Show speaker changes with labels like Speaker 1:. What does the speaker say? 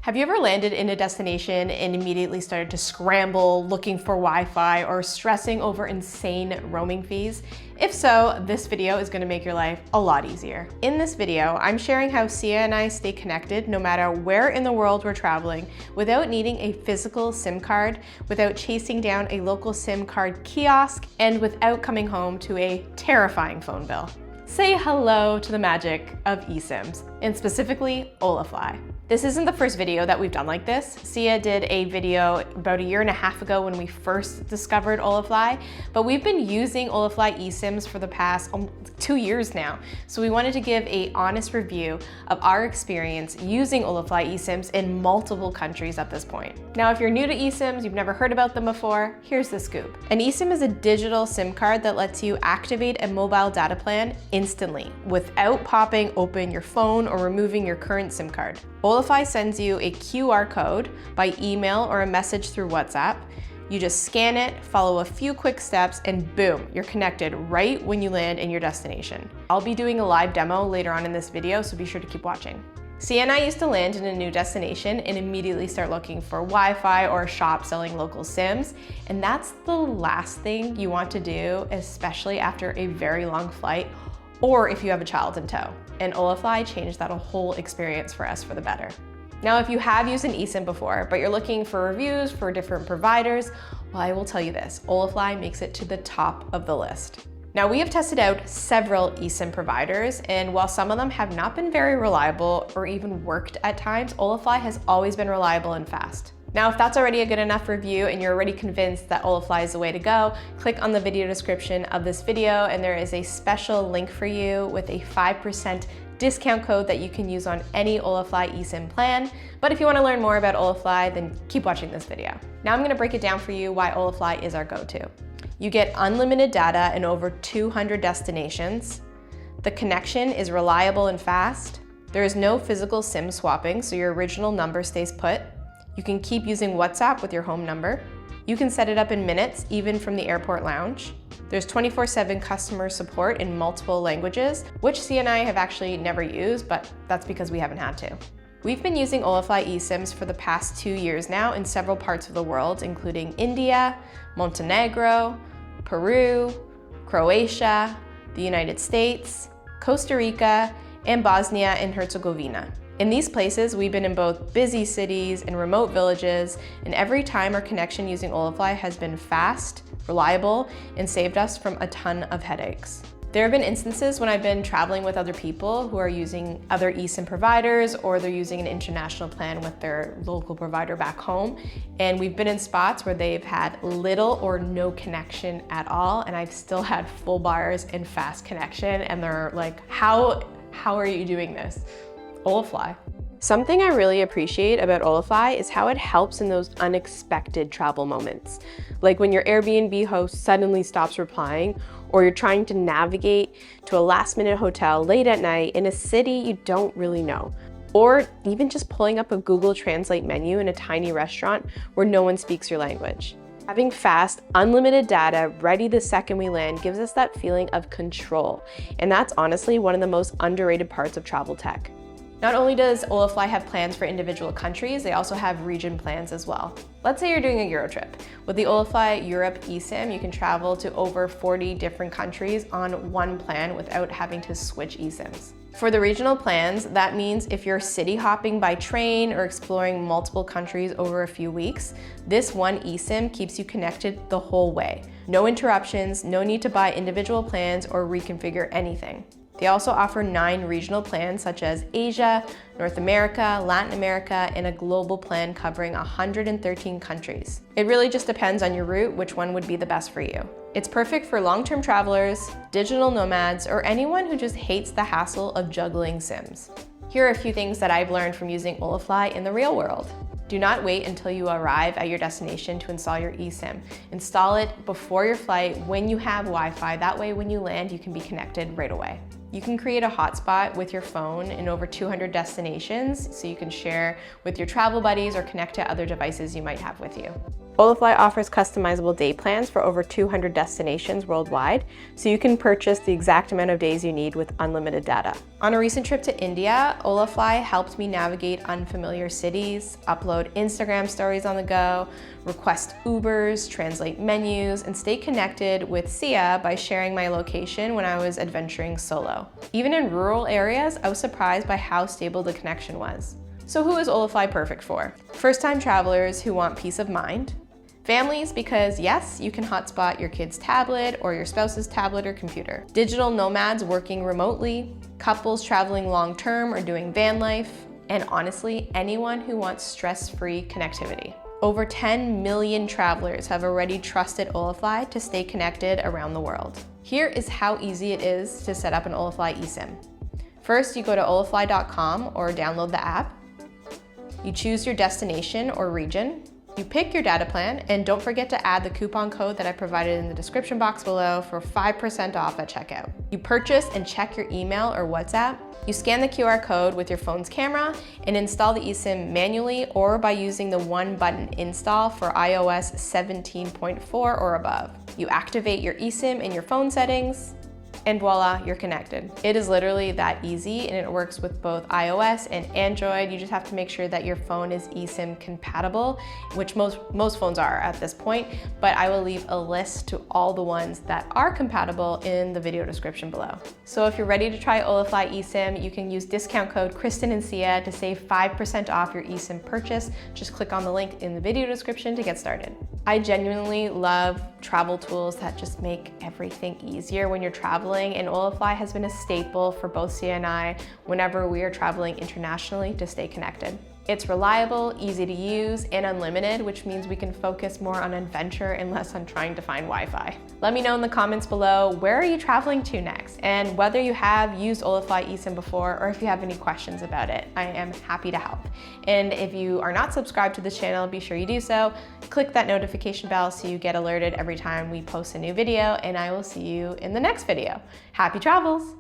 Speaker 1: Have you ever landed in a destination and immediately started to scramble looking for Wi-Fi or stressing over insane roaming fees? If so, this video is going to make your life a lot easier. In this video, I'm sharing how Sia and I stay connected no matter where in the world we're traveling without needing a physical SIM card, without chasing down a local SIM card kiosk, and without coming home to a terrifying phone bill. Say hello to the magic of eSIMs, and specifically Holafly. This isn't the first video that we've done like this. Sia did a video about 1.5 years ago when we first discovered Holafly, but we've been using Holafly eSIMs for the past 2 years now. So we wanted to give an honest review of our experience using Holafly eSIMs in multiple countries at this point. Now, if you're new to eSIMs, you've never heard about them before, here's the scoop. An eSIM is a digital SIM card that lets you activate a mobile data plan instantly without popping open your phone or removing your current SIM card. Holafly sends you a QR code by email or a message through WhatsApp. You just scan it, follow a few quick steps, and boom, you're connected right when you land in your destination. I'll be doing a live demo later on in this video, so be sure to keep watching. Sia and I used to land in a new destination and immediately start looking for Wi-Fi or a shop selling local SIMs, and that's the last thing you want to do, especially after a very long flight or if you have a child in tow. And Holafly changed that whole experience for us for the better. Now, if you have used an eSIM before, but you're looking for reviews for different providers, well, I will tell you this, Holafly makes it to the top of the list. Now, we have tested out several eSIM providers, and while some of them have not been very reliable or even worked at times, Holafly has always been reliable and fast. Now, if that's already a good enough review and you're already convinced that Holafly is the way to go, click on the video description of this video and there is a special link for you with a 5% discount code that you can use on any Holafly eSIM plan. But if you want to learn more about Holafly, then keep watching this video. Now I'm going to break it down for you why Holafly is our go-to. You get unlimited data in over 200 destinations. The connection is reliable and fast. There is no physical SIM swapping, so your original number stays put. You can keep using WhatsApp with your home number. You can set it up in minutes, even from the airport lounge. There's 24/7 customer support in multiple languages, which Sia and I have actually never used, but that's because we haven't had to. We've been using Holafly eSIMs for the past 2 years now in several parts of the world, including India, Montenegro, Peru, Croatia, the United States, Costa Rica, and Bosnia and Herzegovina. In these places, we've been in both busy cities and remote villages, and every time our connection using Holafly has been fast, reliable, and saved us from a ton of headaches. There have been instances when I've been traveling with other people who are using other eSIM providers, or they're using an international plan with their local provider back home, and we've been in spots where they've had little or no connection at all, and I've still had full bars and fast connection, and they're like, how are you doing this? Holafly. Something I really appreciate about Holafly is how it helps in those unexpected travel moments. Like when your Airbnb host suddenly stops replying, or you're trying to navigate to a last-minute hotel late at night in a city you don't really know. Or even just pulling up a Google Translate menu in a tiny restaurant where no one speaks your language. Having fast, unlimited data ready the second we land gives us that feeling of control. And that's honestly one of the most underrated parts of travel tech. Not only does Holafly have plans for individual countries, they also have region plans as well. Let's say you're doing a Euro trip. With the Holafly Europe eSIM, you can travel to over 40 different countries on one plan without having to switch eSIMs. For the regional plans, that means if you're city hopping by train or exploring multiple countries over a few weeks, this one eSIM keeps you connected the whole way. No interruptions, no need to buy individual plans or reconfigure anything. They also offer 9 regional plans such as Asia, North America, Latin America, and a global plan covering 113 countries. It really just depends on your route which one would be the best for you. It's perfect for long-term travelers, digital nomads, or anyone who just hates the hassle of juggling SIMs. Here are a few things that I've learned from using Holafly in the real world. Do not wait until you arrive at your destination to install your eSIM. Install it before your flight when you have Wi-Fi. That way, when you land, you can be connected right away. You can create a hotspot with your phone in over 200 destinations, so you can share with your travel buddies or connect to other devices you might have with you. Holafly offers customizable day plans for over 200 destinations worldwide, so you can purchase the exact amount of days you need with unlimited data. On a recent trip to India, Holafly helped me navigate unfamiliar cities, upload Instagram stories on the go, request Ubers, translate menus, and stay connected with Sia by sharing my location when I was adventuring solo. Even in rural areas, I was surprised by how stable the connection was. So who is Holafly perfect for? First-time travelers who want peace of mind, families, because yes, you can hotspot your kid's tablet or your spouse's tablet or computer. Digital nomads working remotely, couples traveling long-term or doing van life, and honestly, anyone who wants stress-free connectivity. Over 10 million travelers have already trusted Holafly to stay connected around the world. Here is how easy it is to set up an Holafly eSIM. First, you go to holafly.com or download the app. You choose your destination or region. You pick your data plan, and don't forget to add the coupon code that I provided in the description box below for 5% off at checkout. You purchase and check your email or WhatsApp. You scan the QR code with your phone's camera and install the eSIM manually or by using the one-button install for iOS 17.4 or above. You activate your eSIM in your phone settings, and voila, you're connected. It is literally that easy, and it works with both iOS and Android. You just have to make sure that your phone is eSIM compatible, which most phones are at this point, but I will leave a list to all the ones that are compatible in the video description below. So if you're ready to try Holafly eSIM, you can use discount code Kristen and Sia to save 5% off your eSIM purchase. Just click on the link in the video description to get started. I genuinely love travel tools that just make everything easier when you're traveling, and Holafly has been a staple for both Sia and I whenever we are traveling internationally to stay connected. It's reliable, easy to use, and unlimited, which means we can focus more on adventure and less on trying to find Wi-Fi. Let me know in the comments below, where are you traveling to next? And whether you have used Holafly eSIM before or if you have any questions about it, I am happy to help. And if you are not subscribed to this channel, be sure you do so. Click that notification bell so you get alerted every time we post a new video, and I will see you in the next video. Happy travels!